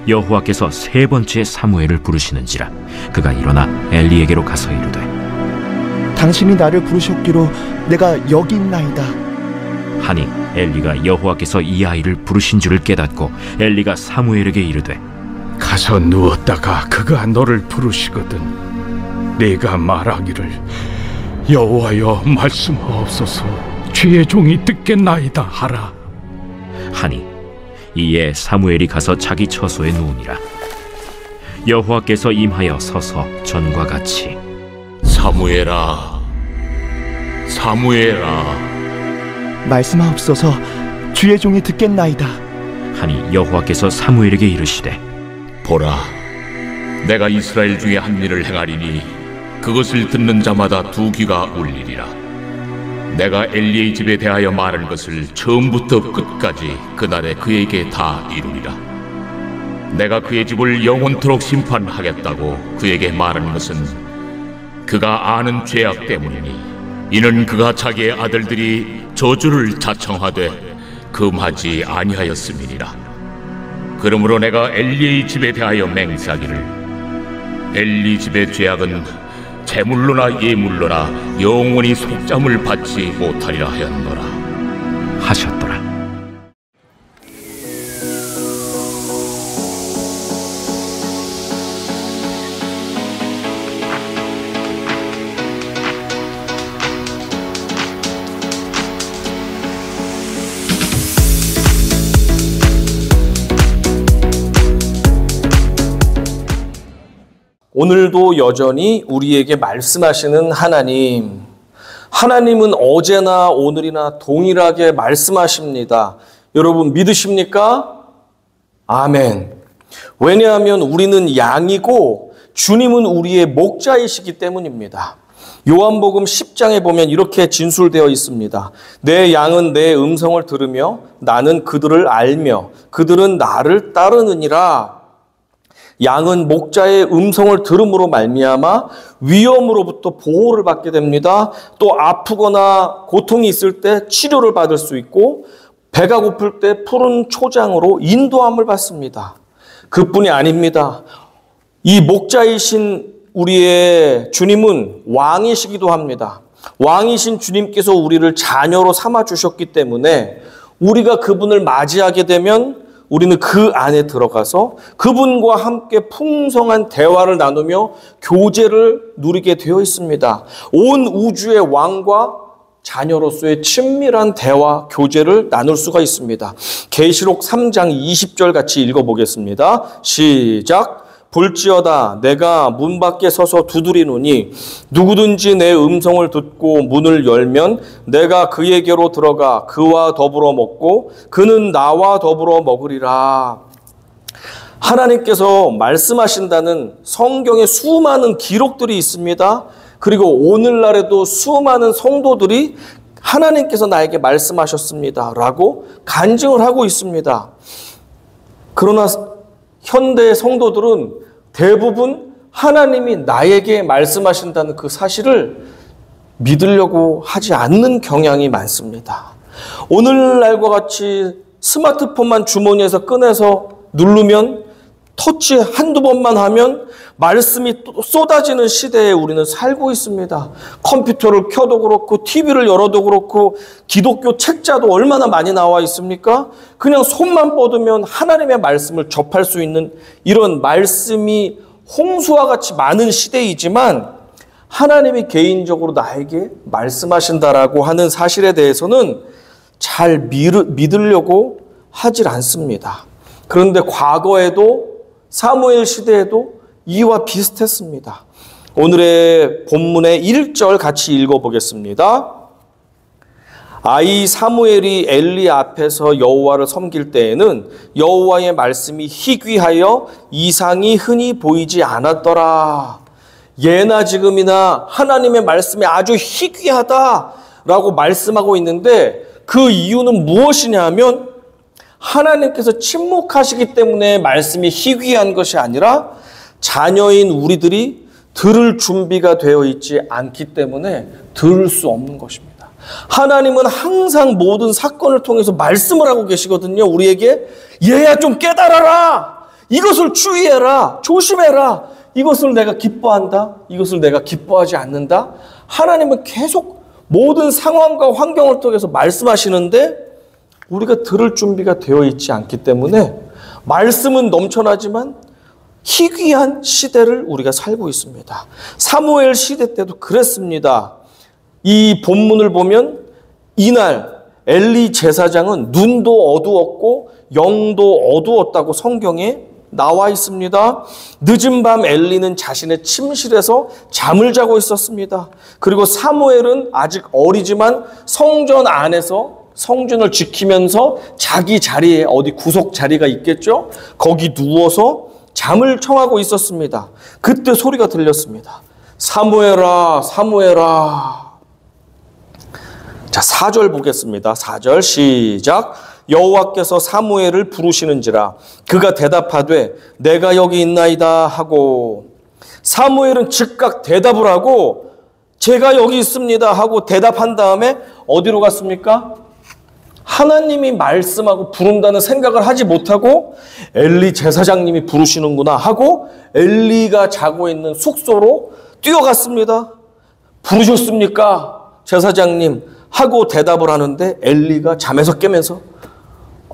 여호와께서 세 번째 사무엘을 부르시는지라 그가 일어나 엘리에게로 가서 이르되 당신이 나를 부르셨기로 내가 여기 있나이다 하니 엘리가 여호와께서 이 아이를 부르신 줄을 깨닫고 엘리가 사무엘에게 이르되 가서 누웠다가 그가 너를 부르시거든 네가 말하기를 여호와여 말씀하옵소서 주의 종이 듣겠나이다 하라 하니 이에 사무엘이 가서 자기 처소에 누우니라. 여호와께서 임하여 서서 전과 같이 사무엘아 사무엘아 말씀하옵소서 주의 종이 듣겠나이다 하니 여호와께서 사무엘에게 이르시되 보라 내가 이스라엘 중에 한 일을 행하리니 그것을 듣는 자마다 두 귀가 울리리라. 내가 엘리의 집에 대하여 말한 것을 처음부터 끝까지 그날에 그에게 다 이루리라. 내가 그의 집을 영원토록 심판하겠다고 그에게 말한 것은 그가 아는 죄악 때문이니 이는 그가 자기의 아들들이 저주를 자청하되 금하지 아니하였음이니라. 그러므로 내가 엘리의 집에 대하여 맹세하기를 엘리 집의 죄악은 제물로나 예물로나 영원히 속잠을 받지 못하리라 하였노라 하셨더라. 오늘도 여전히 우리에게 말씀하시는 하나님. 하나님은 어제나 오늘이나 동일하게 말씀하십니다. 여러분 믿으십니까? 아멘. 왜냐하면 우리는 양이고 주님은 우리의 목자이시기 때문입니다. 요한복음 10장에 보면 이렇게 진술되어 있습니다. 내 양은 내 음성을 들으며 나는 그들을 알며 그들은 나를 따르느니라. 양은 목자의 음성을 들음으로 말미암아 위험으로부터 보호를 받게 됩니다. 또 아프거나 고통이 있을 때 치료를 받을 수 있고 배가 고플 때 푸른 초장으로 인도함을 받습니다. 그뿐이 아닙니다. 이 목자이신 우리의 주님은 왕이시기도 합니다. 왕이신 주님께서 우리를 자녀로 삼아주셨기 때문에 우리가 그분을 맞이하게 되면 우리는 그 안에 들어가서 그분과 함께 풍성한 대화를 나누며 교제를 누리게 되어 있습니다. 온 우주의 왕과 자녀로서의 친밀한 대화, 교제를 나눌 수가 있습니다. 계시록 3장 20절 같이 읽어보겠습니다. 시작! 볼지어다 내가 문 밖에 서서 두드리노니 누구든지 내 음성을 듣고 문을 열면 내가 그에게로 들어가 그와 더불어 먹고 그는 나와 더불어 먹으리라. 하나님께서 말씀하신다는 성경에 수많은 기록들이 있습니다. 그리고 오늘날에도 수많은 성도들이 하나님께서 나에게 말씀하셨습니다 라고 간증을 하고 있습니다. 그러나 현대 성도들은 대부분 하나님이 나에게 말씀하신다는 그 사실을 믿으려고 하지 않는 경향이 많습니다. 오늘날과 같이 스마트폰만 주머니에서 꺼내서 누르면 터치 한두 번만 하면 말씀이 쏟아지는 시대에 우리는 살고 있습니다. 컴퓨터를 켜도 그렇고 TV를 열어도 그렇고 기독교 책자도 얼마나 많이 나와 있습니까? 그냥 손만 뻗으면 하나님의 말씀을 접할 수 있는 이런 말씀이 홍수와 같이 많은 시대이지만 하나님이 개인적으로 나에게 말씀하신다라고 하는 사실에 대해서는 잘 믿으려고 하질 않습니다. 그런데 과거에도 사무엘 시대에도 이와 비슷했습니다. 오늘의 본문의 1절 같이 읽어보겠습니다. 아이 사무엘이 엘리 앞에서 여호와를 섬길 때에는 여호와의 말씀이 희귀하여 이상이 흔히 보이지 않았더라. 예나 지금이나 하나님의 말씀이 아주 희귀하다라고 말씀하고 있는데 그 이유는 무엇이냐 하면 하나님께서 침묵하시기 때문에 말씀이 희귀한 것이 아니라 자녀인 우리들이 들을 준비가 되어 있지 않기 때문에 들을 수 없는 것입니다. 하나님은 항상 모든 사건을 통해서 말씀을 하고 계시거든요. 우리에게 얘야 좀 깨달아라. 이것을 주의해라. 조심해라. 이것을 내가 기뻐한다. 이것을 내가 기뻐하지 않는다. 하나님은 계속 모든 상황과 환경을 통해서 말씀하시는데 우리가 들을 준비가 되어 있지 않기 때문에 말씀은 넘쳐나지만 희귀한 시대를 우리가 살고 있습니다. 사무엘 시대 때도 그랬습니다. 이 본문을 보면 이날 엘리 제사장은 눈도 어두웠고 영도 어두웠다고 성경에 나와 있습니다. 늦은 밤 엘리는 자신의 침실에서 잠을 자고 있었습니다. 그리고 사무엘은 아직 어리지만 성전 안에서 성전을 지키면서 자기 자리에 어디 구석 자리가 있겠죠? 거기 누워서 잠을 청하고 있었습니다. 그때 소리가 들렸습니다. 사무엘아, 사무엘아. 자, 4절 보겠습니다. 4절 시작. 여호와께서 사무엘을 부르시는지라 그가 대답하되 내가 여기 있나이다 하고, 사무엘은 즉각 대답을 하고 제가 여기 있습니다 하고 대답한 다음에 어디로 갔습니까? 하나님이 말씀하고 부른다는 생각을 하지 못하고 엘리 제사장님이 부르시는구나 하고 엘리가 자고 있는 숙소로 뛰어갔습니다. 부르셨습니까? 제사장님 하고 대답을 하는데 엘리가 잠에서 깨면서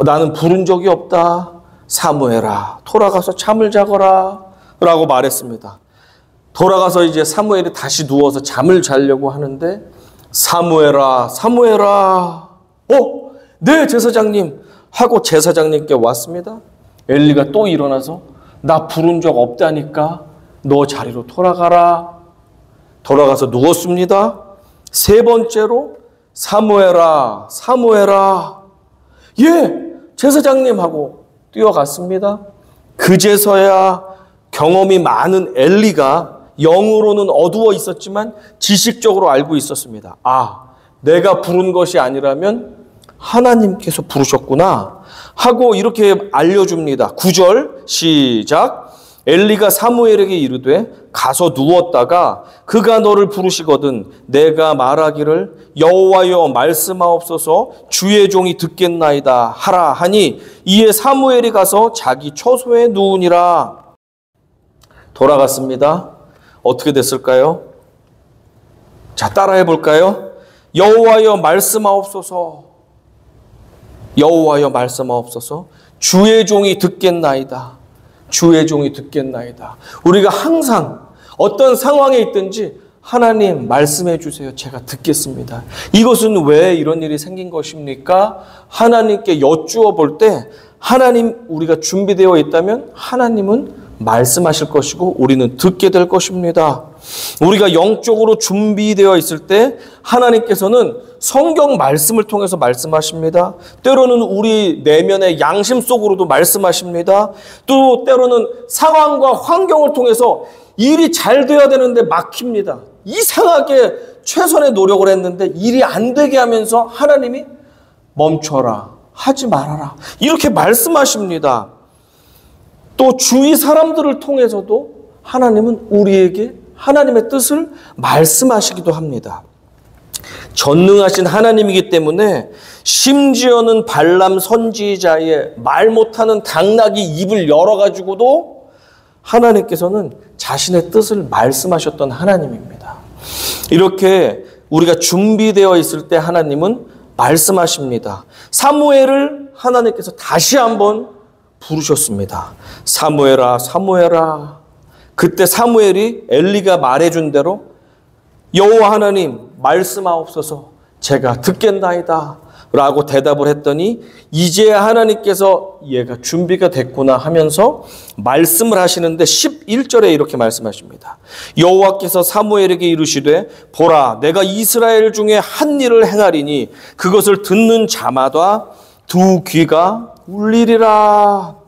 나는 부른 적이 없다. 사무엘아, 돌아가서 잠을 자거라 라고 말했습니다. 돌아가서 이제 사무엘이 다시 누워서 잠을 자려고 하는데 사무엘아, 사무엘아. 네, 제사장님 하고 제사장님께 왔습니다. 엘리가 또 일어나서 나 부른 적 없다니까 너 자리로 돌아가라. 돌아가서 누웠습니다. 세 번째로 사무엘아, 사무엘아. 예, 제사장님 하고 뛰어갔습니다. 그제서야 경험이 많은 엘리가 영으로는 어두워 있었지만 지식적으로 알고 있었습니다. 아, 내가 부른 것이 아니라면 하나님께서 부르셨구나 하고 이렇게 알려줍니다. 9절 시작. 엘리가 사무엘에게 이르되 가서 누웠다가 그가 너를 부르시거든 내가 말하기를 여호와여 말씀하옵소서 주의 종이 듣겠나이다 하라 하니 이에 사무엘이 가서 자기 처소에 누우니라. 돌아갔습니다. 어떻게 됐을까요? 자, 따라해 볼까요? 여호와여 말씀하옵소서, 여호와여 말씀하옵소서 주의 종이 듣겠나이다. 주의 종이 듣겠나이다. 우리가 항상 어떤 상황에 있든지 하나님 말씀해 주세요. 제가 듣겠습니다. 이것은 왜 이런 일이 생긴 것입니까? 하나님께 여쭈어 볼 때 하나님 우리가 준비되어 있다면 하나님은 말씀하실 것이고 우리는 듣게 될 것입니다. 우리가 영적으로 준비되어 있을 때 하나님께서는 성경 말씀을 통해서 말씀하십니다. 때로는 우리 내면의 양심 속으로도 말씀하십니다. 또 때로는 상황과 환경을 통해서 일이 잘 돼야 되는데 막힙니다. 이상하게 최선의 노력을 했는데 일이 안 되게 하면서 하나님이 멈춰라, 하지 말아라 이렇게 말씀하십니다. 또 주위 사람들을 통해서도 하나님은 우리에게 하나님의 뜻을 말씀하시기도 합니다. 전능하신 하나님이기 때문에 심지어는 발람 선지자의 말 못하는 당나귀 입을 열어가지고도 하나님께서는 자신의 뜻을 말씀하셨던 하나님입니다. 이렇게 우리가 준비되어 있을 때 하나님은 말씀하십니다. 사무엘을 하나님께서 다시 한번 부르셨습니다. 사무엘아, 사무엘아. 그때 사무엘이 엘리가 말해준 대로 여호와 하나님 말씀하옵소서 제가 듣겠나이다 라고 대답을 했더니 이제야 하나님께서 얘가 준비가 됐구나 하면서 말씀을 하시는데 11절에 이렇게 말씀하십니다. 여호와께서 사무엘에게 이르시되 보라 내가 이스라엘 중에 한 일을 행하리니 그것을 듣는 자마다 두 귀가 울리리라.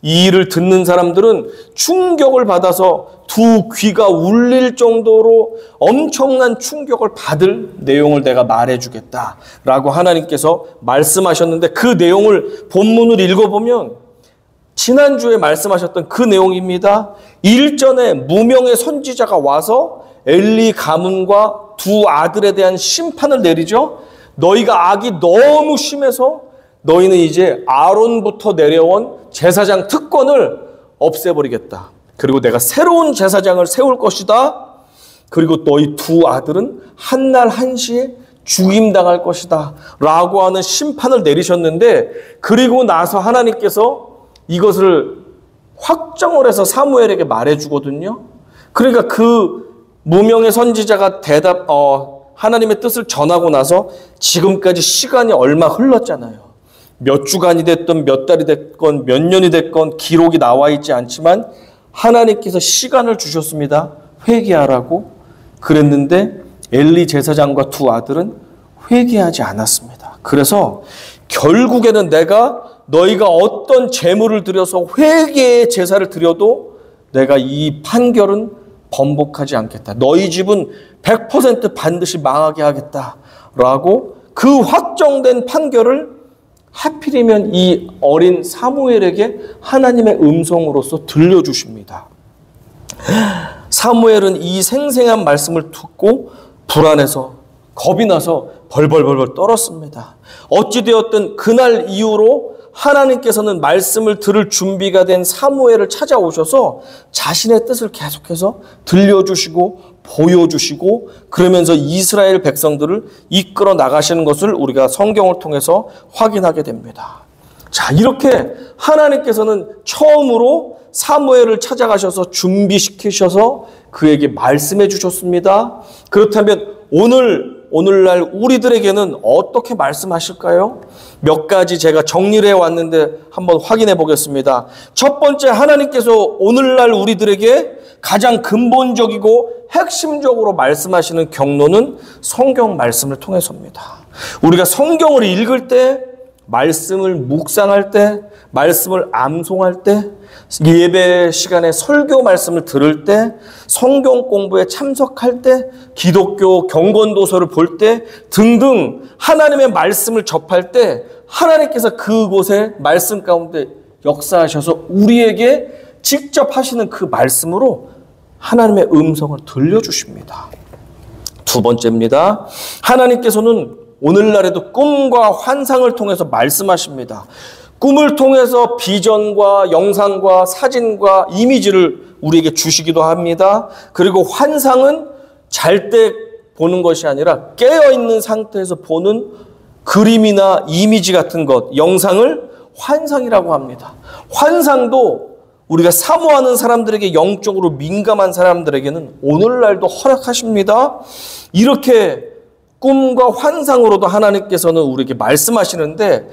이 일을 듣는 사람들은 충격을 받아서 두 귀가 울릴 정도로 엄청난 충격을 받을 내용을 내가 말해주겠다라고 하나님께서 말씀하셨는데 그 내용을 본문을 읽어보면 지난주에 말씀하셨던 그 내용입니다. 일전에 무명의 선지자가 와서 엘리 가문과 두 아들에 대한 심판을 내리죠. 너희가 악이 너무 심해서 너희는 이제 아론부터 내려온 제사장 특권을 없애버리겠다. 그리고 내가 새로운 제사장을 세울 것이다. 그리고 너희 두 아들은 한날 한시에 죽임당할 것이다. 라고 하는 심판을 내리셨는데, 그리고 나서 하나님께서 이것을 확정을 해서 사무엘에게 말해주거든요. 그러니까 그 무명의 선지자가 하나님의 뜻을 전하고 나서 지금까지 시간이 얼마 흘렀잖아요. 몇 주간이 됐든 몇 달이 됐건 몇 년이 됐건 기록이 나와 있지 않지만 하나님께서 시간을 주셨습니다. 회개하라고 그랬는데 엘리 제사장과 두 아들은 회개하지 않았습니다. 그래서 결국에는 내가 너희가 어떤 제물을 드려서 회개의 제사를 드려도 내가 이 판결은 번복하지 않겠다. 너희 집은 100% 반드시 망하게 하겠다라고 그 확정된 판결을 하필이면 이 어린 사무엘에게 하나님의 음성으로서 들려주십니다. 사무엘은 이 생생한 말씀을 듣고 불안해서 겁이 나서 벌벌벌 떨었습니다. 어찌되었든 그날 이후로 하나님께서는 말씀을 들을 준비가 된 사무엘을 찾아오셔서 자신의 뜻을 계속해서 들려주시고 보여주시고 그러면서 이스라엘 백성들을 이끌어 나가시는 것을 우리가 성경을 통해서 확인하게 됩니다. 자, 이렇게 하나님께서는 처음으로 사무엘을 찾아가셔서 준비시키셔서 그에게 말씀해 주셨습니다. 그렇다면 오늘날 우리들에게는 어떻게 말씀하실까요? 몇 가지 제가 정리를 해왔는데 한번 확인해 보겠습니다. 첫 번째, 하나님께서 오늘날 우리들에게 가장 근본적이고 핵심적으로 말씀하시는 경로는 성경 말씀을 통해서입니다. 우리가 성경을 읽을 때, 말씀을 묵상할 때, 말씀을 암송할 때, 예배 시간에 설교 말씀을 들을 때, 성경 공부에 참석할 때, 기독교 경건도서를 볼 때 등등 하나님의 말씀을 접할 때 하나님께서 그곳에 말씀 가운데 역사하셔서 우리에게 직접 하시는 그 말씀으로 하나님의 음성을 들려주십니다. 두 번째입니다. 하나님께서는 오늘날에도 꿈과 환상을 통해서 말씀하십니다. 꿈을 통해서 비전과 영상과 사진과 이미지를 우리에게 주시기도 합니다. 그리고 환상은 잘 때 보는 것이 아니라 깨어있는 상태에서 보는 그림이나 이미지 같은 것, 영상을 환상이라고 합니다. 환상도 우리가 사모하는 사람들에게, 영적으로 민감한 사람들에게는 오늘날도 허락하십니다. 이렇게 꿈과 환상으로도 하나님께서는 우리에게 말씀하시는데,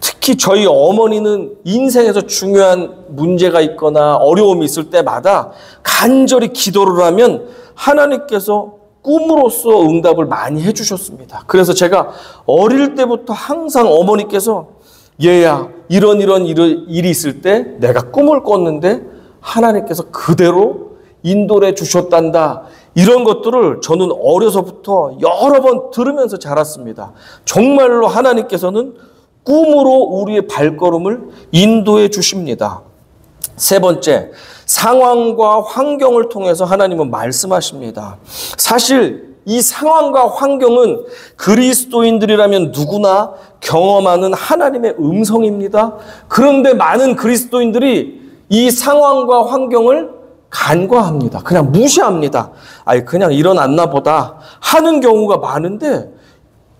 특히 저희 어머니는 인생에서 중요한 문제가 있거나 어려움이 있을 때마다 간절히 기도를 하면 하나님께서 꿈으로써 응답을 많이 해주셨습니다. 그래서 제가 어릴 때부터 항상 어머니께서 얘야, 이런 일이 있을 때 내가 꿈을 꿨는데 하나님께서 그대로 인도해 주셨단다. 이런 것들을 저는 어려서부터 여러 번 들으면서 자랐습니다. 정말로 하나님께서는 꿈으로 우리의 발걸음을 인도해 주십니다. 세 번째, 상황과 환경을 통해서 하나님은 말씀하십니다. 사실 이 상황과 환경은 그리스도인들이라면 누구나 경험하는 하나님의 음성입니다. 그런데 많은 그리스도인들이 이 상황과 환경을 간과합니다. 그냥 무시합니다. 그냥 일어났나 보다 하는 경우가 많은데,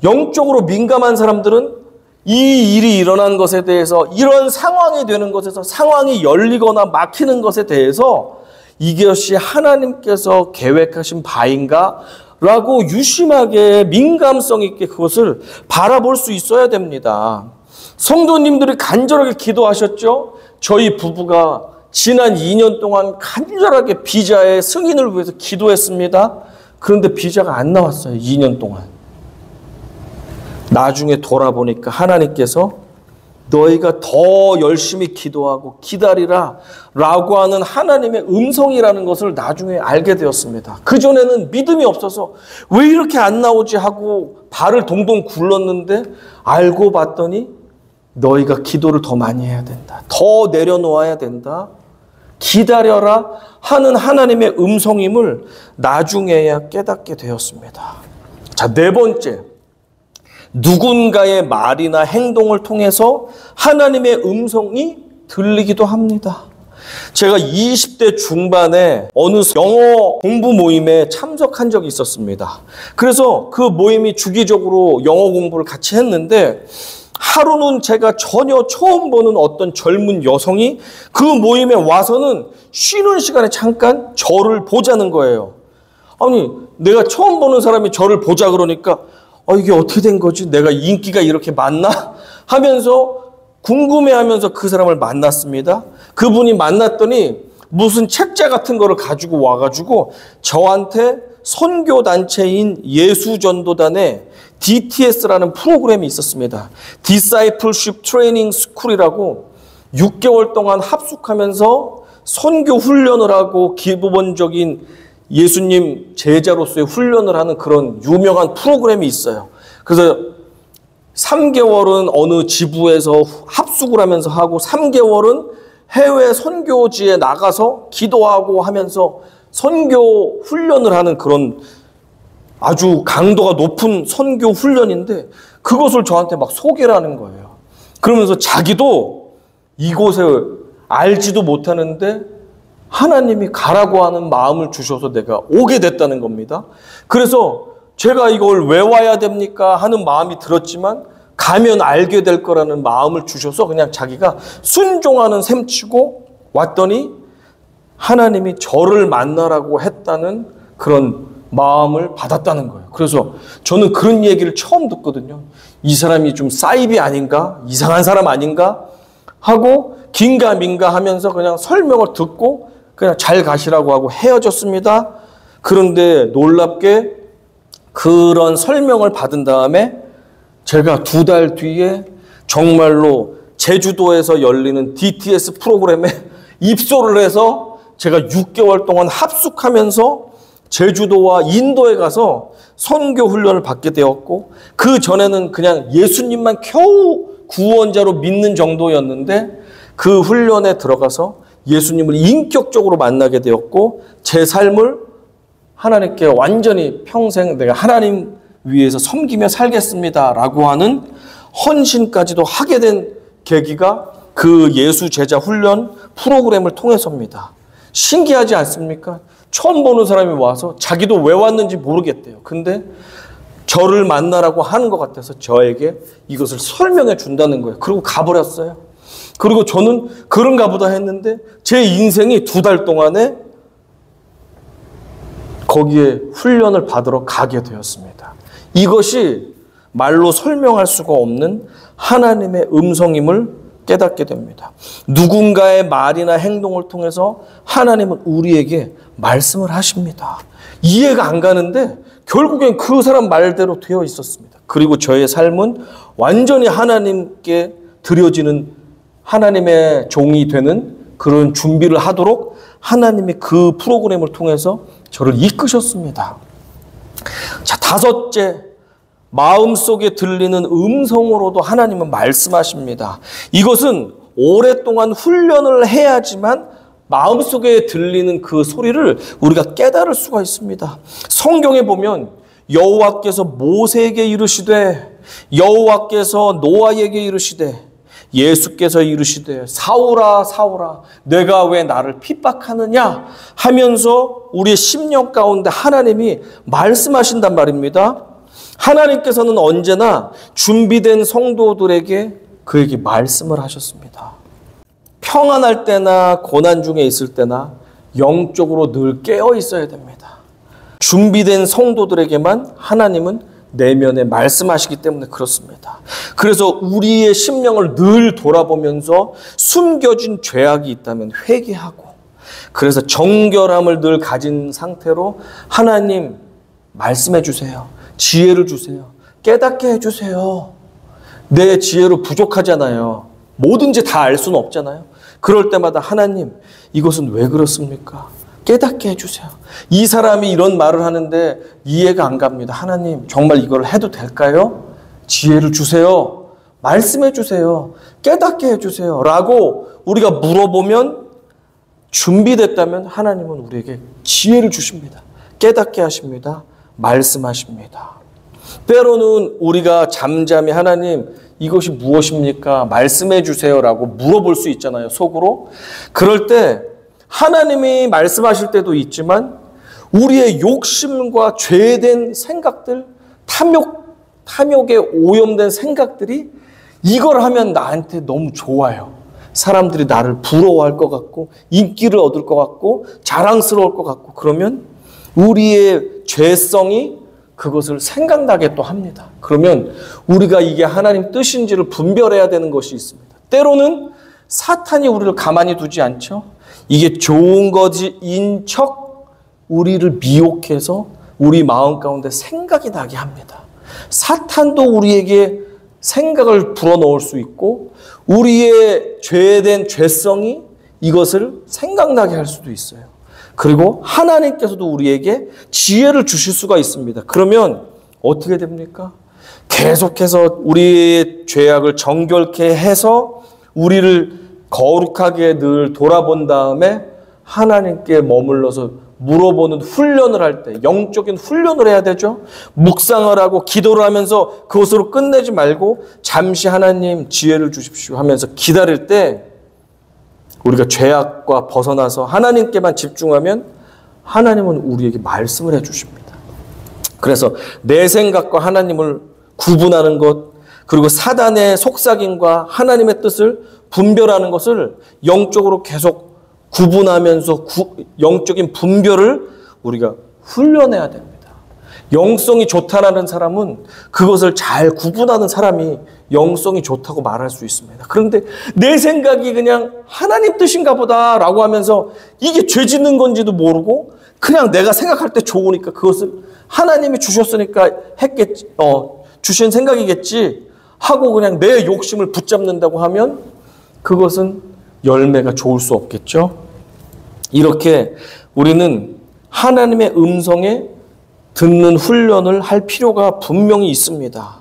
영적으로 민감한 사람들은 이 일이 일어난 것에 대해서, 이런 상황이 되는 것에서, 상황이 열리거나 막히는 것에 대해서 이것이 하나님께서 계획하신 바인가? 라고 유심하게 민감성 있게 그것을 바라볼 수 있어야 됩니다. 성도님들이 간절하게 기도하셨죠? 저희 부부가 지난 2년 동안 간절하게 비자의 승인을 위해서 기도했습니다. 그런데 비자가 안 나왔어요. 2년 동안. 나중에 돌아보니까 하나님께서 너희가 더 열심히 기도하고 기다리라 라고 하는 하나님의 음성이라는 것을 나중에 알게 되었습니다. 그전에는 믿음이 없어서 왜 이렇게 안 나오지 하고 발을 동동 굴렀는데, 알고 봤더니 너희가 기도를 더 많이 해야 된다. 더 내려놓아야 된다. 기다려라 하는 하나님의 음성임을 나중에야 깨닫게 되었습니다. 자, 네 번째. 누군가의 말이나 행동을 통해서 하나님의 음성이 들리기도 합니다. 제가 20대 중반에 어느 영어 공부 모임에 참석한 적이 있었습니다. 그래서 그 모임이 주기적으로 영어 공부를 같이 했는데 하루는 제가 전혀 처음 보는 어떤 젊은 여성이 그 모임에 와서는 쉬는 시간에 잠깐 저를 보자는 거예요. 아니, 내가 처음 보는 사람이 저를 보자 그러니까 이게 어떻게 된 거지? 내가 인기가 이렇게 많나? 하면서 궁금해하면서 그 사람을 만났습니다. 그분이 만났더니 무슨 책자 같은 거를 가지고 와가지고 저한테 선교단체인 예수전도단의 DTS라는 프로그램이 있었습니다. Discipleship Training School이라고 6개월 동안 합숙하면서 선교 훈련을 하고 기본적인 예수님 제자로서의 훈련을 하는 그런 유명한 프로그램이 있어요. 그래서 3개월은 어느 지부에서 합숙을 하면서 하고 3개월은 해외 선교지에 나가서 기도하고 하면서 선교 훈련을 하는 그런 아주 강도가 높은 선교 훈련인데 그것을 저한테 막 소개를 하는 거예요. 그러면서 자기도 이곳에 알지도 못하는데 하나님이 가라고 하는 마음을 주셔서 내가 오게 됐다는 겁니다. 그래서 제가 이걸 왜 와야 됩니까? 하는 마음이 들었지만 가면 알게 될 거라는 마음을 주셔서 그냥 자기가 순종하는 셈치고 왔더니 하나님이 저를 만나라고 했다는 그런 마음을 받았다는 거예요. 그래서 저는 그런 얘기를 처음 듣거든요. 이 사람이 좀 사이비 아닌가? 이상한 사람 아닌가? 하고 긴가민가 하면서 그냥 설명을 듣고 그냥 잘 가시라고 하고 헤어졌습니다. 그런데 놀랍게 그런 설명을 받은 다음에 제가 2달 뒤에 정말로 제주도에서 열리는 DTS 프로그램에 입소를 해서 제가 6개월 동안 합숙하면서 제주도와 인도에 가서 선교 훈련을 받게 되었고 그 전에는 그냥 예수님만 겨우 구원자로 믿는 정도였는데 그 훈련에 들어가서 예수님을 인격적으로 만나게 되었고 제 삶을 하나님께 완전히 평생 내가 하나님 위해서 섬기며 살겠습니다 라고 하는 헌신까지도 하게 된 계기가 그 예수 제자 훈련 프로그램을 통해서입니다. 신기하지 않습니까? 처음 보는 사람이 와서 자기도 왜 왔는지 모르겠대요. 근데 저를 만나라고 하는 것 같아서 저에게 이것을 설명해 준다는 거예요. 그리고 가버렸어요. 그리고 저는 그런가 보다 했는데 제 인생이 2달 동안에 거기에 훈련을 받으러 가게 되었습니다. 이것이 말로 설명할 수가 없는 하나님의 음성임을 깨닫게 됩니다. 누군가의 말이나 행동을 통해서 하나님은 우리에게 말씀을 하십니다. 이해가 안 가는데 결국엔 그 사람 말대로 되어 있었습니다. 그리고 저의 삶은 완전히 하나님께 드려지는 하나님의 종이 되는 그런 준비를 하도록 하나님이 그 프로그램을 통해서 저를 이끄셨습니다. 자, 5째, 마음속에 들리는 음성으로도 하나님은 말씀하십니다. 이것은 오랫동안 훈련을 해야지만 마음속에 들리는 그 소리를 우리가 깨달을 수가 있습니다. 성경에 보면 여호와께서 모세에게 이르시되 여호와께서 노아에게 이르시되 예수께서 이르시되 사울아 사울아 내가 왜 나를 핍박하느냐 하면서 우리의 심령 가운데 하나님이 말씀하신단 말입니다. 하나님께서는 언제나 준비된 성도들에게 그에게 말씀을 하셨습니다. 평안할 때나 고난 중에 있을 때나 영적으로 늘 깨어 있어야 됩니다. 준비된 성도들에게만 하나님은 내면에 말씀하시기 때문에 그렇습니다. 그래서 우리의 심령을 늘 돌아보면서 숨겨진 죄악이 있다면 회개하고 그래서 정결함을 늘 가진 상태로 하나님 말씀해 주세요. 지혜를 주세요. 깨닫게 해주세요. 내 지혜로 부족하잖아요. 뭐든지 다 알 수는 없잖아요. 그럴 때마다 하나님 이것은 왜 그렇습니까? 깨닫게 해주세요. 이 사람이 이런 말을 하는데 이해가 안 갑니다. 하나님 정말 이걸 해도 될까요? 지혜를 주세요. 말씀해 주세요. 깨닫게 해주세요. 라고 우리가 물어보면 준비됐다면 하나님은 우리에게 지혜를 주십니다. 깨닫게 하십니다. 말씀하십니다. 때로는 우리가 잠잠히 하나님 이것이 무엇입니까? 말씀해 주세요라고 물어볼 수 있잖아요, 속으로. 그럴 때 하나님이 말씀하실 때도 있지만 우리의 욕심과 죄된 생각들, 탐욕에 오염된 생각들이 이걸 하면 나한테 너무 좋아요. 사람들이 나를 부러워할 것 같고 인기를 얻을 것 같고 자랑스러울 것 같고 그러면 우리의 죄성이 그것을 생각나게 또 합니다. 그러면 우리가 이게 하나님 뜻인지를 분별해야 되는 것이 있습니다. 때로는 사탄이 우리를 가만히 두지 않죠. 이게 좋은 것인 척 우리를 미혹해서 우리 마음 가운데 생각이 나게 합니다. 사탄도 우리에게 생각을 불어넣을 수 있고 우리의 죄된 죄성이 이것을 생각나게 할 수도 있어요. 그리고 하나님께서도 우리에게 지혜를 주실 수가 있습니다. 그러면 어떻게 됩니까? 계속해서 우리의 죄악을 정결케 해서 우리를 거룩하게 늘 돌아본 다음에 하나님께 머물러서 물어보는 훈련을 할 때 영적인 훈련을 해야 되죠. 묵상을 하고 기도를 하면서 그것으로 끝내지 말고 잠시 하나님 지혜를 주십시오 하면서 기다릴 때 우리가 죄악과 벗어나서 하나님께만 집중하면 하나님은 우리에게 말씀을 해주십니다. 그래서 내 생각과 하나님을 구분하는 것, 그리고 사단의 속삭임과 하나님의 뜻을 분별하는 것을 영적으로 계속 구분하면서 영적인 분별을 우리가 훈련해야 됩니다. 영성이 좋다라는 사람은 그것을 잘 구분하는 사람이 영성이 좋다고 말할 수 있습니다. 그런데 내 생각이 그냥 하나님 뜻인가 보다라고 하면서 이게 죄 짓는 건지도 모르고 그냥 내가 생각할 때 좋으니까 그것을 하나님이 주셨으니까 했겠지, 주신 생각이겠지 하고 그냥 내 욕심을 붙잡는다고 하면 그것은 열매가 좋을 수 없겠죠. 이렇게 우리는 하나님의 음성에 듣는 훈련을 할 필요가 분명히 있습니다.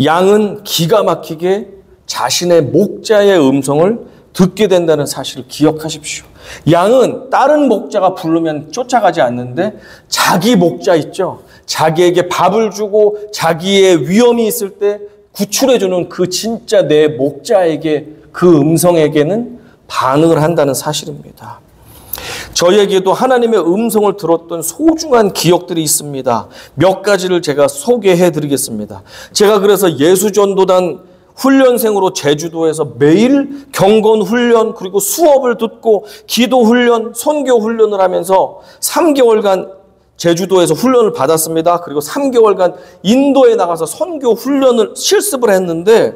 양은 기가 막히게 자신의 목자의 음성을 듣게 된다는 사실을 기억하십시오. 양은 다른 목자가 부르면 쫓아가지 않는데 자기 목자 있죠. 자기에게 밥을 주고 자기의 위험이 있을 때 구출해주는 그 진짜 내 목자에게 그 음성에게는 반응을 한다는 사실입니다. 저에게도 하나님의 음성을 들었던 소중한 기억들이 있습니다. 몇 가지를 제가 소개해 드리겠습니다. 제가 그래서 예수전도단 훈련생으로 제주도에서 매일 경건 훈련 그리고 수업을 듣고 기도 훈련, 선교 훈련을 하면서 3개월간 제주도에서 훈련을 받았습니다. 그리고 3개월간 인도에 나가서 선교 훈련을 실습을 했는데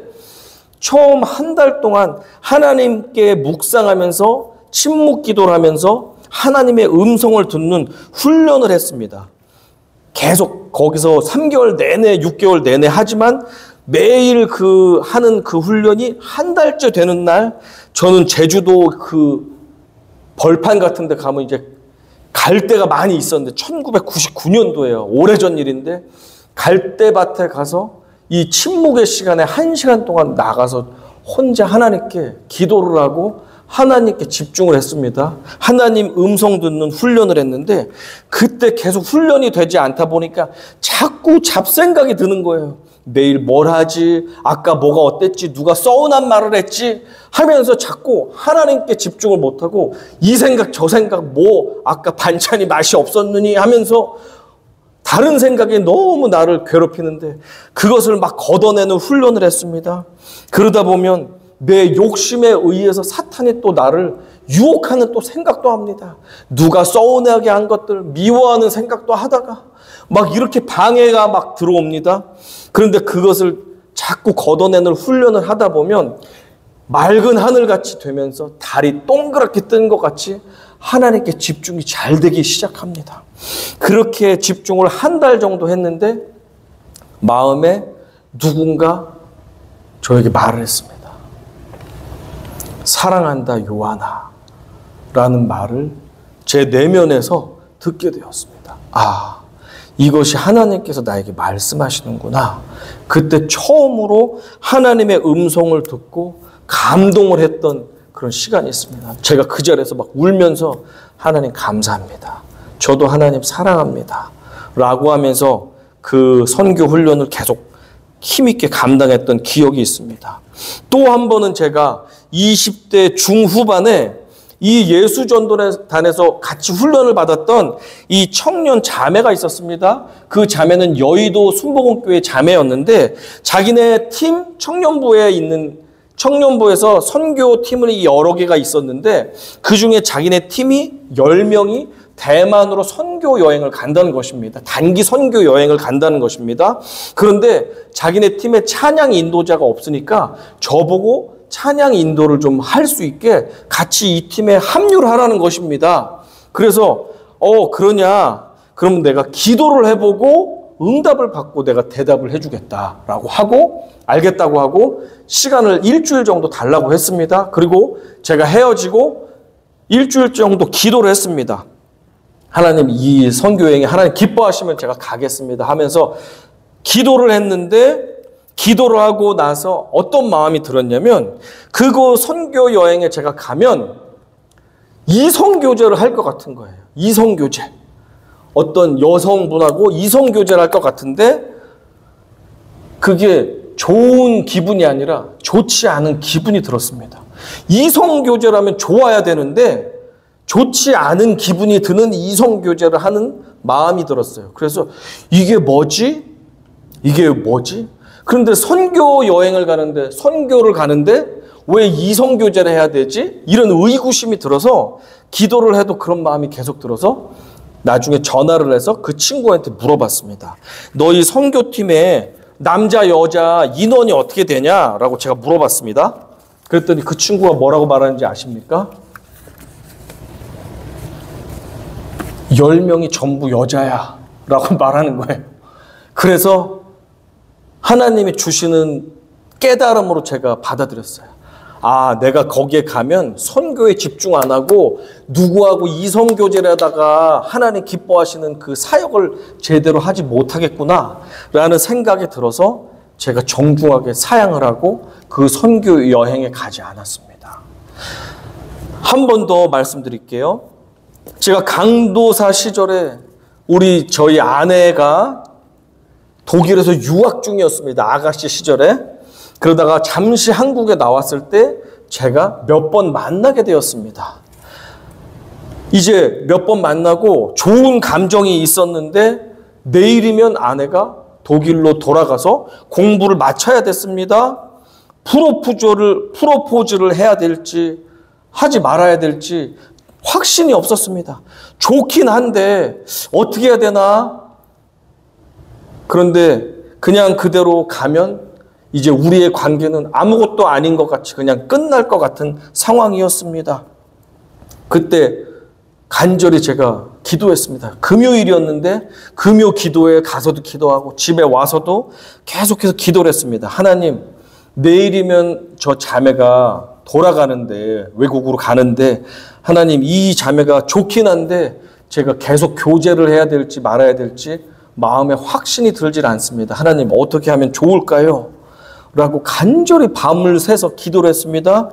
처음 한 달 동안 하나님께 묵상하면서 침묵 기도를 하면서 하나님의 음성을 듣는 훈련을 했습니다. 계속 거기서 3개월 내내 6개월 내내 하지만 매일 하는 그 훈련이 한 달째 되는 날 저는 제주도 그 벌판 같은 데 가면 이제 갈 데가 많이 있었는데 1999년도예요. 오래전 일인데 갈대밭에 가서 이 침묵의 시간에 1시간 동안 나가서 혼자 하나님께 기도를 하고 하나님께 집중을 했습니다. 하나님 음성 듣는 훈련을 했는데 그때 계속 훈련이 되지 않다 보니까 자꾸 잡생각이 드는 거예요. 내일 뭘 하지? 아까 뭐가 어땠지? 누가 서운한 말을 했지? 하면서 자꾸 하나님께 집중을 못하고 이 생각 저 생각 뭐 아까 반찬이 맛이 없었느니 하면서 다른 생각이 너무 나를 괴롭히는데 그것을 막 걷어내는 훈련을 했습니다. 그러다 보면 내 욕심에 의해서 사탄이 또 나를 유혹하는 또 생각도 합니다. 누가 서운하게 한 것들 미워하는 생각도 하다가 막 이렇게 방해가 막 들어옵니다. 그런데 그것을 자꾸 걷어내는 훈련을 하다 보면 맑은 하늘같이 되면서 달이 동그랗게 뜬 것 같이 하나님께 집중이 잘 되기 시작합니다. 그렇게 집중을 한 달 정도 했는데 마음에 누군가 저에게 말을 했습니다. 사랑한다 요한아 라는 말을 제 내면에서 듣게 되었습니다. 아, 이것이 하나님께서 나에게 말씀하시는구나. 그때 처음으로 하나님의 음성을 듣고 감동을 했던 그런 시간이 있습니다. 제가 그 자리에서 막 울면서 하나님 감사합니다. 저도 하나님 사랑합니다. 라고 하면서 그 선교 훈련을 계속 힘있게 감당했던 기억이 있습니다. 또 한 번은 제가 20대 중후반에 이 예수전도단에서 같이 훈련을 받았던 이 청년 자매가 있었습니다. 그 자매는 여의도 순복음교회 자매였는데 자기네 팀 청년부에서 선교팀이 여러 개가 있었는데 그중에 자기네 팀이 10명이 대만으로 선교 여행을 간다는 것입니다. 단기 선교 여행을 간다는 것입니다. 그런데 자기네 팀에 찬양 인도자가 없으니까 저보고 찬양 인도를 좀 할 수 있게 같이 이 팀에 합류를 하라는 것입니다. 그래서 그러냐? 그러면 내가 기도를 해보고 응답을 받고 내가 대답을 해주겠다라고 하고 알겠다고 하고 시간을 일주일 정도 달라고 했습니다. 그리고 제가 헤어지고 일주일 정도 기도를 했습니다. 하나님 이 선교여행에 하나님 기뻐하시면 제가 가겠습니다 하면서 기도를 했는데 기도를 하고 나서 어떤 마음이 들었냐면 그거 선교 여행에 제가 가면 이성교제를 할 것 같은 거예요. 이성교제. 어떤 여성분하고 이성교제를 할 것 같은데 그게 좋은 기분이 아니라 좋지 않은 기분이 들었습니다. 이성교제라면 좋아야 되는데 좋지 않은 기분이 드는 이성교제를 하는 마음이 들었어요. 그래서 이게 뭐지? 그런데 선교 여행을 가는데 선교를 가는데 왜 이성교제를 해야 되지? 이런 의구심이 들어서 기도를 해도 그런 마음이 계속 들어서 나중에 전화를 해서 그 친구한테 물어봤습니다. 너희 선교팀에 남자 여자 인원이 어떻게 되냐라고 제가 물어봤습니다. 그랬더니 그 친구가 뭐라고 말하는지 아십니까? 10명이 전부 여자야 라고 말하는 거예요. 그래서 하나님이 주시는 깨달음으로 제가 받아들였어요. 아, 내가 거기에 가면 선교에 집중 안 하고 누구하고 이성교제를 하다가 하나님 기뻐하시는 그 사역을 제대로 하지 못하겠구나 라는 생각이 들어서 제가 정중하게 사양을 하고 그 선교 여행에 가지 않았습니다. 한 번 더 말씀드릴게요. 제가 강도사 시절에 저희 아내가 독일에서 유학 중이었습니다. 아가씨 시절에. 그러다가 잠시 한국에 나왔을 때 제가 몇 번 만나게 되었습니다. 이제 몇 번 만나고 좋은 감정이 있었는데 내일이면 아내가 독일로 돌아가서 공부를 마쳐야 됐습니다. 프로포즈를 해야 될지 하지 말아야 될지 확신이 없었습니다. 좋긴 한데 어떻게 해야 되나? 그런데 그냥 그대로 가면 이제 우리의 관계는 아무것도 아닌 것 같이 그냥 끝날 것 같은 상황이었습니다. 그때 간절히 제가 기도했습니다. 금요일이었는데 금요 기도에 가서도 기도하고 집에 와서도 계속해서 기도를 했습니다. 하나님, 내일이면 저 자매가 돌아가는데 외국으로 가는데 하나님 이 자매가 좋긴 한데 제가 계속 교제를 해야 될지 말아야 될지 마음에 확신이 들질 않습니다. 하나님 어떻게 하면 좋을까요? 라고 간절히 밤을 새서 기도를 했습니다.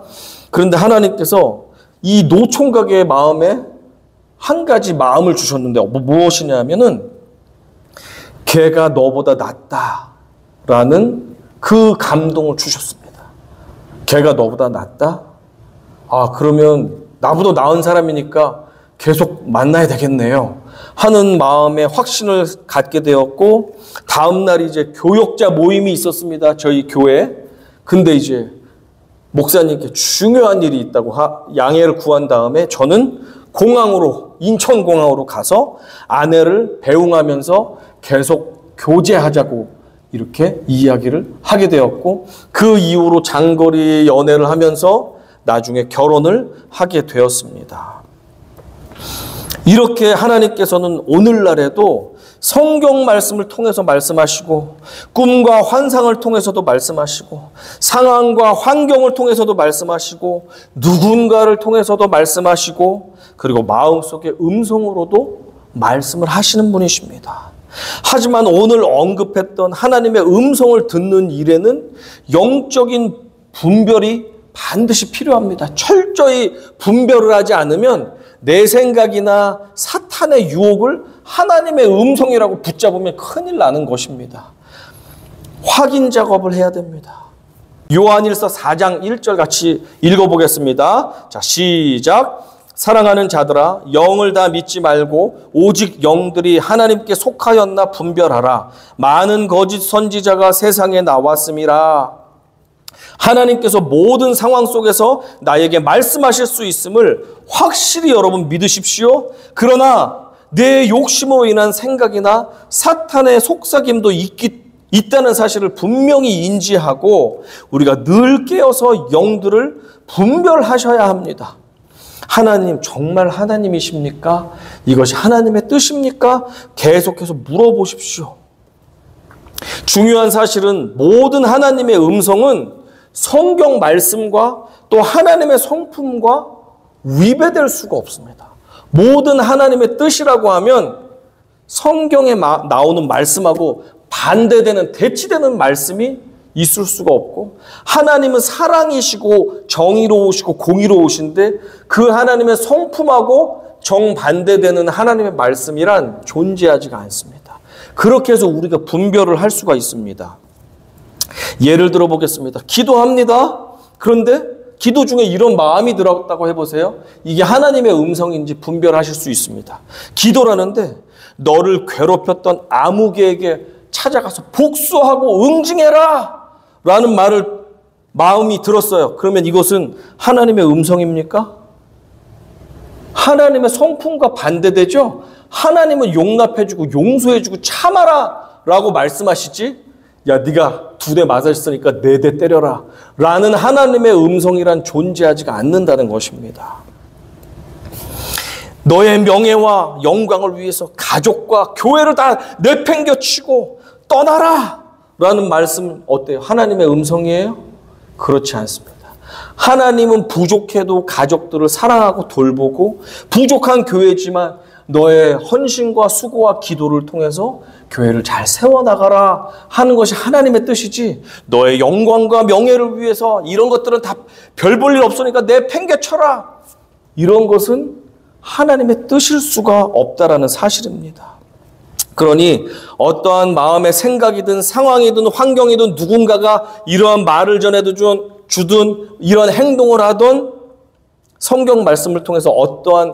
그런데 하나님께서 이 노총각의 마음에 한 가지 마음을 주셨는데 무엇이냐면은 걔가 너보다 낫다라는 그 감동을 주셨습니다. 걔가 너보다 낫다? 아, 그러면 나보다 나은 사람이니까 계속 만나야 되겠네요 하는 마음에 확신을 갖게 되었고, 다음날 이제 교역자 모임이 있었습니다. 저희 교회에. 근데 이제 목사님께 중요한 일이 있다고 양해를 구한 다음에 저는 인천공항으로 가서 아내를 배웅하면서 계속 교제하자고 이렇게 이야기를 하게 되었고, 그 이후로 장거리 연애를 하면서 나중에 결혼을 하게 되었습니다. 이렇게 하나님께서는 오늘날에도 성경 말씀을 통해서 말씀하시고, 꿈과 환상을 통해서도 말씀하시고, 상황과 환경을 통해서도 말씀하시고, 누군가를 통해서도 말씀하시고, 그리고 마음속의 음성으로도 말씀을 하시는 분이십니다. 하지만 오늘 언급했던 하나님의 음성을 듣는 일에는 영적인 분별이 반드시 필요합니다. 철저히 분별을 하지 않으면 내 생각이나 사탄의 유혹을 하나님의 음성이라고 붙잡으면 큰일 나는 것입니다. 확인 작업을 해야 됩니다. 요한일서 4장 1절 같이 읽어보겠습니다. 자, 시작. 사랑하는 자들아, 영을 다 믿지 말고 오직 영들이 하나님께 속하였나 분별하라. 많은 거짓 선지자가 세상에 나왔음이라. 하나님께서 모든 상황 속에서 나에게 말씀하실 수 있음을 확실히 여러분 믿으십시오. 그러나 내 욕심으로 인한 생각이나 사탄의 속삭임도 있다는 사실을 분명히 인지하고 우리가 늘 깨어서 영들을 분별하셔야 합니다. 하나님 정말 하나님이십니까? 이것이 하나님의 뜻입니까? 계속해서 물어보십시오. 중요한 사실은 모든 하나님의 음성은 성경 말씀과 또 하나님의 성품과 위배될 수가 없습니다. 모든 하나님의 뜻이라고 하면 성경에 나오는 말씀하고 반대되는 대치되는 말씀이 있을 수가 없고, 하나님은 사랑이시고 정의로우시고 공의로우신데 그 하나님의 성품하고 정반대되는 하나님의 말씀이란 존재하지가 않습니다. 그렇게 해서 우리가 분별을 할 수가 있습니다. 예를 들어 보겠습니다. 기도합니다. 그런데 기도 중에 이런 마음이 들었다고 해보세요. 이게 하나님의 음성인지 분별하실 수 있습니다. 기도라는데 너를 괴롭혔던 아무개에게 찾아가서 복수하고 응징해라 라는 마음이 들었어요. 그러면 이것은 하나님의 음성입니까? 하나님의 성품과 반대되죠? 하나님은 용납해주고 용서해주고 참아라 라고 말씀하시지, 야 네가 2대 맞았으니까 4대 때려라 라는 하나님의 음성이란 존재하지가 않는다는 것입니다. 너의 명예와 영광을 위해서 가족과 교회를 다 내팽겨치고 떠나라 라는 말씀은 어때요? 하나님의 음성이에요? 그렇지 않습니다. 하나님은 부족해도 가족들을 사랑하고 돌보고, 부족한 교회지만 너의 헌신과 수고와 기도를 통해서 교회를 잘 세워나가라 하는 것이 하나님의 뜻이지, 너의 영광과 명예를 위해서 이런 것들은 다 별 볼 일 없으니까 내팽개쳐라 이런 것은 하나님의 뜻일 수가 없다라는 사실입니다. 그러니 어떠한 마음의 생각이든 상황이든 환경이든 누군가가 이러한 말을 주든 이런 행동을 하든 성경 말씀을 통해서 어떠한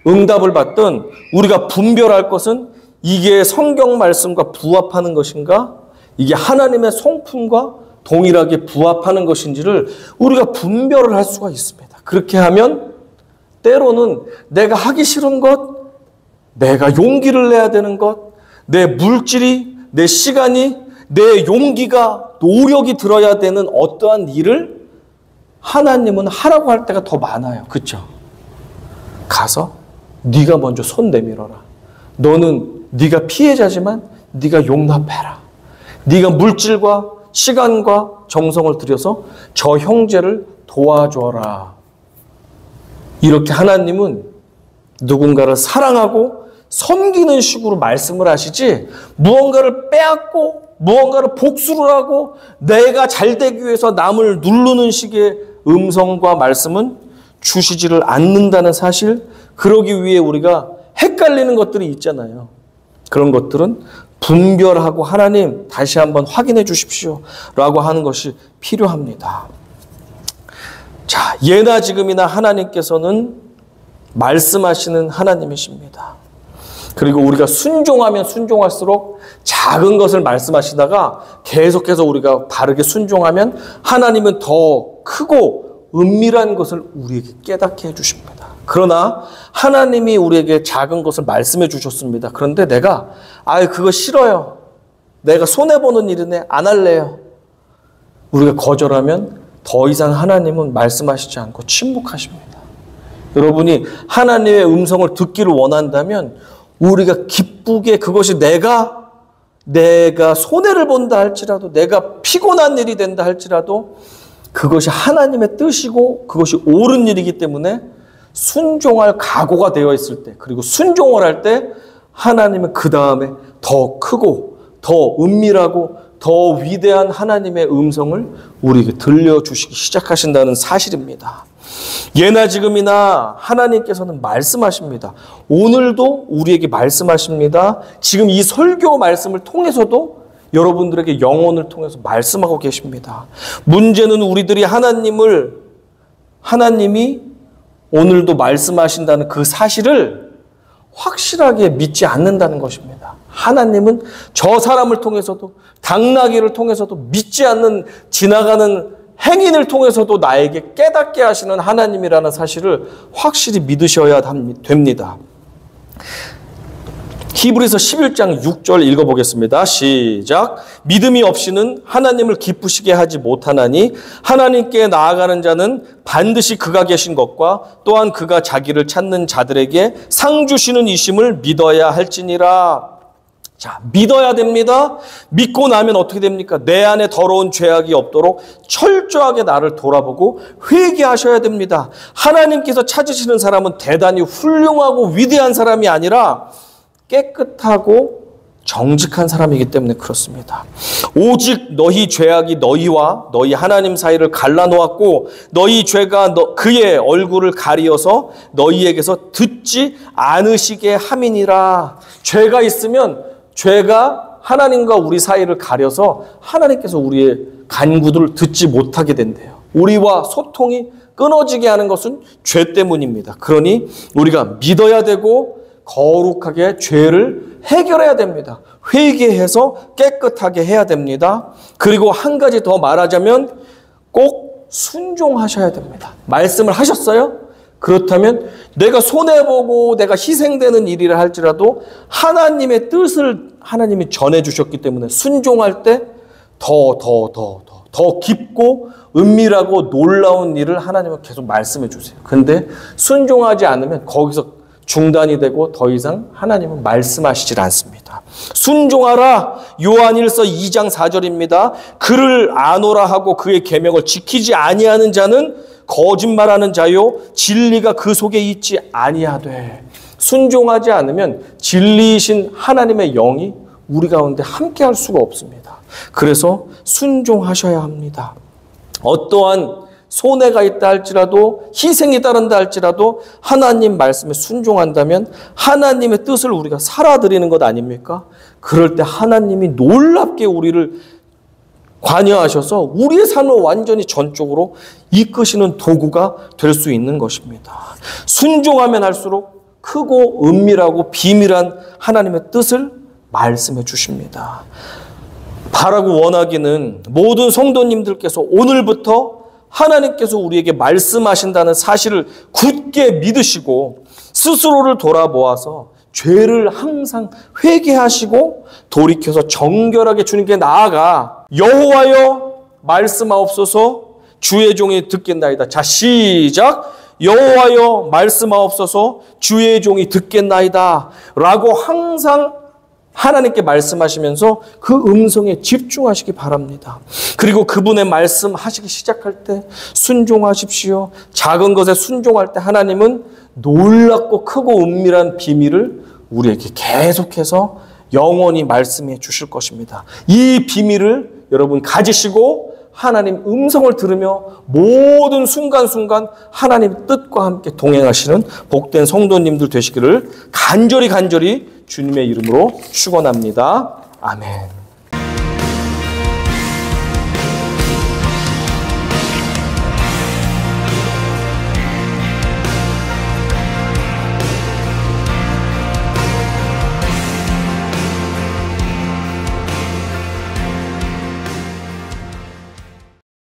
응답을 받든 우리가 분별할 것은 이게 성경 말씀과 부합하는 것인가, 이게 하나님의 성품과 동일하게 부합하는 것인지를 우리가 분별을 할 수가 있습니다. 그렇게 하면 때로는 내가 하기 싫은 것, 내가 용기를 내야 되는 것, 내 물질이, 내 시간이, 내 용기가, 노력이 들어야 되는 어떠한 일을 하나님은 하라고 할 때가 더 많아요. 그렇죠? 가서 네가 먼저 손 내밀어라. 너는 네가 피해자지만 네가 용납해라. 네가 물질과 시간과 정성을 들여서 저 형제를 도와줘라. 이렇게 하나님은 누군가를 사랑하고 섬기는 식으로 말씀을 하시지, 무언가를 빼앗고 무언가를 복수를 하고 내가 잘되기 위해서 남을 누르는 식의 음성과 말씀은 주시지를 않는다는 사실, 그러기 위해 우리가 헷갈리는 것들이 있잖아요. 그런 것들은 분별하고 하나님 다시 한번 확인해 주십시오 라고 하는 것이 필요합니다. 자, 예나 지금이나 하나님께서는 말씀하시는 하나님이십니다. 그리고 우리가 순종하면 순종할수록 작은 것을 말씀하시다가 계속해서 우리가 바르게 순종하면 하나님은 더 크고 은밀한 것을 우리에게 깨닫게 해주십니다. 그러나 하나님이 우리에게 작은 것을 말씀해 주셨습니다. 그런데 내가 그거 싫어요. 내가 손해보는 일이네. 안 할래요. 우리가 거절하면 더 이상 하나님은 말씀하시지 않고 침묵하십니다. 여러분이 하나님의 음성을 듣기를 원한다면 우리가 기쁘게, 그것이 내가 손해를 본다 할지라도, 내가 피곤한 일이 된다 할지라도 그것이 하나님의 뜻이고 그것이 옳은 일이기 때문에 순종할 각오가 되어 있을 때, 그리고 순종을 할 때 하나님은 그 다음에 더 크고 더 은밀하고 더 위대한 하나님의 음성을 우리에게 들려주시기 시작하신다는 사실입니다. 예나 지금이나 하나님께서는 말씀하십니다. 오늘도 우리에게 말씀하십니다. 지금 이 설교 말씀을 통해서도 여러분들에게 영혼을 통해서 말씀하고 계십니다. 문제는 우리들이 하나님이 오늘도 말씀하신다는 그 사실을 확실하게 믿지 않는다는 것입니다. 하나님은 저 사람을 통해서도, 당나귀를 통해서도, 믿지 않는 지나가는 행인을 통해서도 나에게 깨닫게 하시는 하나님이라는 사실을 확실히 믿으셔야 됩니다. 히브리서 11장 6절 읽어보겠습니다. 시작. 믿음이 없이는 하나님을 기쁘시게 하지 못하나니 하나님께 나아가는 자는 반드시 그가 계신 것과 또한 그가 자기를 찾는 자들에게 상 주시는 이심을 믿어야 할지니라. 자, 믿어야 됩니다. 믿고 나면 어떻게 됩니까? 내 안에 더러운 죄악이 없도록 철저하게 나를 돌아보고 회개하셔야 됩니다. 하나님께서 찾으시는 사람은 대단히 훌륭하고 위대한 사람이 아니라 깨끗하고 정직한 사람이기 때문에 그렇습니다. 오직 너희 죄악이 너희와 너희 하나님 사이를 갈라놓았고 너희 죄가 그의 얼굴을 가리어서 너희에게서 듣지 않으시게 함이니라. 죄가 있으면 죄가 하나님과 우리 사이를 가려서 하나님께서 우리의 간구들을 듣지 못하게 된대요. 우리와 소통이 끊어지게 하는 것은 죄 때문입니다. 그러니 우리가 믿어야 되고 거룩하게 죄를 해결해야 됩니다. 회개해서 깨끗하게 해야 됩니다. 그리고 한 가지 더 말하자면 꼭 순종하셔야 됩니다. 말씀을 하셨어요? 그렇다면 내가 손해보고 내가 희생되는 일이라 할지라도 하나님의 뜻을 하나님이 전해주셨기 때문에 순종할 때 더 깊고 은밀하고 놀라운 일을 하나님은 계속 말씀해 주세요. 근데 순종하지 않으면 거기서 중단이 되고 더 이상 하나님은 말씀하시질 않습니다. 순종하라. 요한일서 2장 4절입니다. 그를 아노라 하고 그의 계명을 지키지 아니하는 자는 거짓말하는 자요 진리가 그 속에 있지 아니하되. 순종하지 않으면 진리이신 하나님의 영이 우리 가운데 함께할 수가 없습니다. 그래서 순종하셔야 합니다. 어떠한 손해가 있다 할지라도 희생이 따른다 할지라도 하나님 말씀에 순종한다면 하나님의 뜻을 우리가 살아드리는 것 아닙니까? 그럴 때 하나님이 놀랍게 우리를 관여하셔서 우리의 삶을 완전히 전적으로 이끄시는 도구가 될 수 있는 것입니다. 순종하면 할수록 크고 은밀하고 비밀한 하나님의 뜻을 말씀해 주십니다. 바라고 원하기는 모든 성도님들께서 오늘부터 하나님께서 우리에게 말씀하신다는 사실을 굳게 믿으시고 스스로를 돌아보아서 죄를 항상 회개하시고 돌이켜서 정결하게 주님께 나아가 여호와여 말씀하옵소서 주의 종이 듣겠나이다. 자, 시작. 여호와여 말씀하옵소서 주의 종이 듣겠나이다 라고 항상 하나님께 말씀하시면서 그 음성에 집중하시기 바랍니다. 그리고 그분의 말씀하시기 시작할 때 순종하십시오. 작은 것에 순종할 때 하나님은 놀랍고 크고 은밀한 비밀을 우리에게 계속해서 영원히 말씀해 주실 것입니다. 이 비밀을 여러분 가지시고 하나님 음성을 들으며 모든 순간순간 하나님 뜻과 함께 동행하시는 복된 성도님들 되시기를 간절히 주님의 이름으로 축원합니다. 아멘.